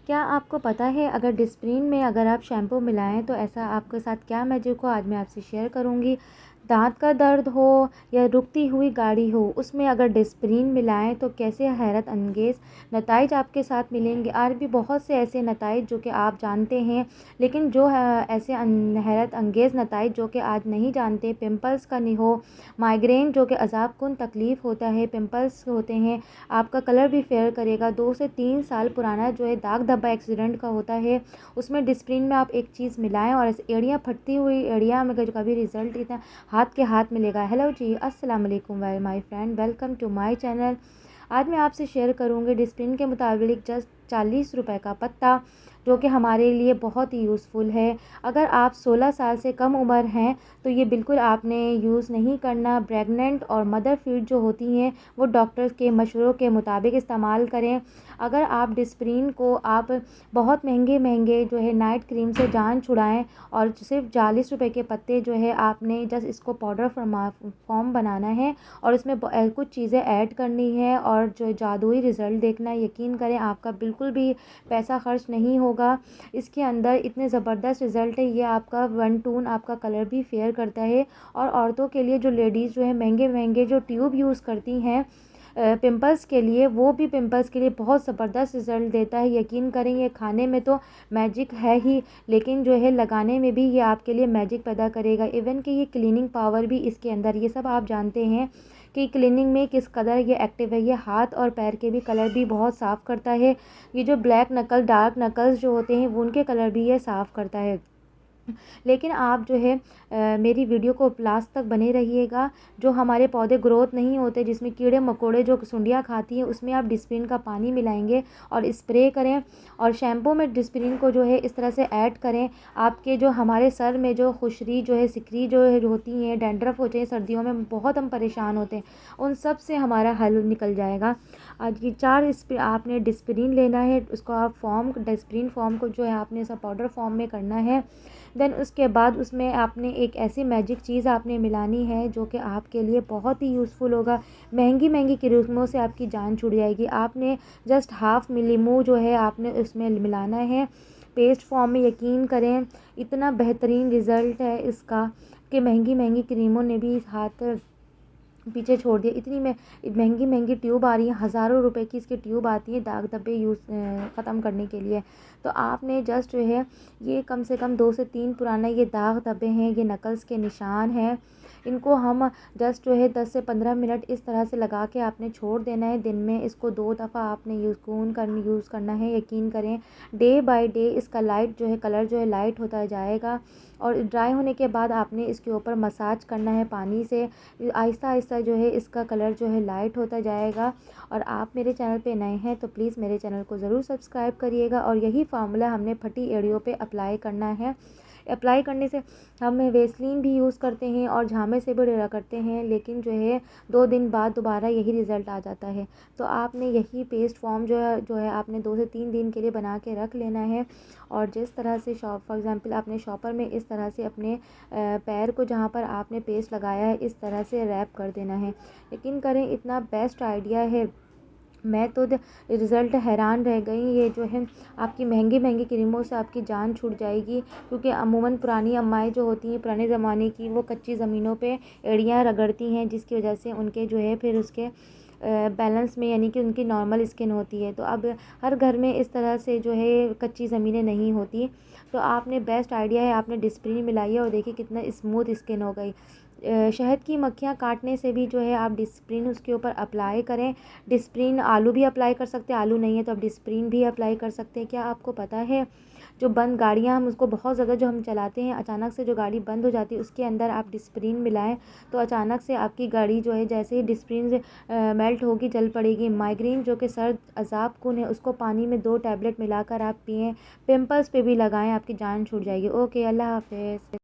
क्या आपको पता है अगर डिस्प्रिन में अगर आप शैम्पू मिलाएं तो ऐसा आपके साथ क्या मैजिक हो, आज मैं आपसे शेयर करूंगी। दांत का दर्द हो या रुकती हुई गाड़ी हो, उसमें अगर डिस्प्रिन मिलाएं तो कैसे हैरत अंगेज़ नताइज आपके साथ मिलेंगे। और भी बहुत से ऐसे नताइज जो कि आप जानते हैं, लेकिन जो ऐसे हैरत अंगेज़ नताइज जो कि आज नहीं जानते। पिंपल्स का नहीं हो, माइग्रेन जो कि अज़ाब कुन तकलीफ़ होता है, पिंपल्स होते हैं, आपका कलर भी फेयर करेगा। 2 से 3 साल पुराना जो है दाग धब्बा एक्सीडेंट का होता है, उसमें डिस्प्रिन में आप एक चीज़ मिलाएं और एड़ियाँ फटती हुई एड़ियाँ में जो कभी रिजल्ट इतना हाथ के हाथ मिलेगा। हेलो जी, अस्सलाम वालेकुम my friend, welcome to my channel. आज मैं आपसे शेयर करूंगी डिस्प्रिन के मुताबिक जस्ट 40 रुपए का पत्ता, जो कि हमारे लिए बहुत ही यूज़फुल है। अगर आप 16 साल से कम उम्र हैं तो ये बिल्कुल आपने यूज़ नहीं करना। प्रेग्नेंट और मदर फीड जो होती हैं वो डॉक्टर्स के मशवरों के मुताबिक इस्तेमाल करें। अगर आप डिस्प्रिन को आप बहुत महंगे जो है नाइट क्रीम से जान छुड़ाएं और सिर्फ 40 रुपए के पत्ते जो है आपने जस्ट इसको पाउडर फॉर्म बनाना है और इसमें कुछ चीज़ें ऐड करनी है और जो जादुई रिज़ल्ट देखना है। यकीन करें आपका बिल्कुल भी पैसा खर्च नहीं होगा। इसके अंदर इतने ज़बरदस्त रिज़ल्ट है। ये आपका वन टून आपका कलर भी फेयर करता है। और औरतों के लिए जो लेडीज़ जो है महंगे जो ट्यूब यूज़ करती हैं पिंपल्स के लिए, वो भी पिंपल्स के लिए बहुत ज़बरदस्त रिज़ल्ट देता है। यकीन करें ये खाने में तो मैजिक है ही, लेकिन जो है लगाने में भी ये आपके लिए मैजिक पैदा करेगा। इवन कि ये क्लीनिंग पावर भी इसके अंदर, ये सब आप जानते हैं कि क्लीनिंग में किस कदर ये एक्टिव है। ये हाथ और पैर के भी कलर भी बहुत साफ़ करता है। ये जो ब्लैक नकल डार्क नकल्स जो होते हैं वो उनके कलर भी ये साफ़ करता है। लेकिन आप जो है मेरी वीडियो को लास्ट तक बने रहिएगा। जो हमारे पौधे ग्रोथ नहीं होते, जिसमें कीड़े मकोड़े जो सुंडियाँ खाती हैं, उसमें आप डिस्प्रिन का पानी मिलाएंगे और स्प्रे करें और शैम्पू में डिस्प्रिन को जो है इस तरह से ऐड करें। आपके जो हमारे सर में जो खुशरी जो है सिकरी जो है होती हैं, डैंड्रफ होते हैं, सर्दियों में बहुत हम परेशान होते हैं, उन सब से हमारा हल निकल जाएगा। आज ये 4 आपने डिस्प्रिन लेना है, उसको आप डिस्प्रिन फॉर्म को जो है आपने सब पाउडर फॉर्म में करना है। देन उसके बाद उसमें आपने एक ऐसी मैजिक चीज़ आपने मिलानी है जो कि आपके लिए बहुत ही यूज़फुल होगा। महंगी क्रीमों से आपकी जान छुट जाएगी। आपने जस्ट हाफ़ मिलीमू जो है आपने उसमें मिलाना है पेस्ट फॉर्म में। यकीन करें इतना बेहतरीन रिज़ल्ट है इसका कि महंगी क्रीमों ने भी हाथ पीछे छोड़ दिया। इतनी महंगी ट्यूब आ रही है, हज़ारों रुपए की इसकी ट्यूब आती है दाग धब्बे ख़त्म करने के लिए। तो आपने जस्ट जो है ये कम से कम 2 से 3 पुराना ये दाग धब्बे हैं, ये नकल्स के निशान हैं, इनको हम जस्ट जो है 10 से 15 मिनट इस तरह से लगा के आपने छोड़ देना है। दिन में इसको 2 दफ़ा आपने यूज़ करना है। यकीन करें डे बाय डे इसका लाइट जो है कलर जो है लाइट होता जाएगा और ड्राई होने के बाद आपने इसके ऊपर मसाज करना है पानी से। आहिस्ता जो है इसका कलर जो है लाइट होता जाएगा। और आप मेरे चैनल पे नए हैं तो प्लीज़ मेरे चैनल को ज़रूर सब्सक्राइब करिएगा। और यही फार्मूला हमने फटी एड़ियों पे अप्लाई करना है। अप्लाई करने से हम वेसलीन भी यूज़ करते हैं और झामे से भी डरा करते हैं, लेकिन जो है 2 दिन बाद दोबारा यही रिज़ल्ट आ जाता है। तो आपने यही पेस्ट फॉर्म जो है आपने 2 से 3 दिन के लिए बना के रख लेना है। और जिस तरह से फॉर एग्ज़ाम्पल आपने शॉपर में इस तरह से अपने पैर को जहाँ पर आपने पेस्ट लगाया है इस तरह से रैप कर देना है। यकीन करें इतना बेस्ट आइडिया है, मैं तो रिज़ल्ट हैरान रह गई। ये जो है आपकी महंगी क्रीमों से आपकी जान छूट जाएगी, क्योंकि अमूमन पुरानी अम्माएँ जो होती हैं पुराने ज़माने की, वो कच्ची ज़मीनों पे एड़ियाँ रगड़ती हैं, जिसकी वजह से उनके जो है फिर उसके बैलेंस में यानी कि उनकी नॉर्मल स्किन होती है। तो अब हर घर में इस तरह से जो है कच्ची ज़मीनें नहीं होती। तो आपने बेस्ट आइडिया है, आपने डिस्प्रिन मिलाई है और देखिए कितना स्मूथ स्किन हो गई। शहद की मक्खियाँ काटने से भी जो है आप डिस्प्रिन उसके ऊपर अप्लाई करें। डिस्प्रिन आलू भी अप्लाई कर सकते हैं, आलू नहीं है तो आप डिस्प्रिन भी अप्लाई कर सकते हैं। क्या आपको पता है जो बंद गाड़ियाँ हम उसको बहुत ज़्यादा जो हम चलाते हैं, अचानक से जो गाड़ी बंद हो जाती है उसके अंदर आप डिस्प्रिन मिलाएं तो अचानक से आपकी गाड़ी जो है जैसे ही डिस्प्रिन से मेल्ट होगी जल पड़ेगी। माइग्रेन जो कि सर्द अज़ाब कुन है, उसको पानी में 2 टैबलेट मिलाकर आप पिएँ। पिंपल्स पे भी लगाएं, आपकी जान छूट जाएगी। ओके, अल्लाह हाफ़िज़।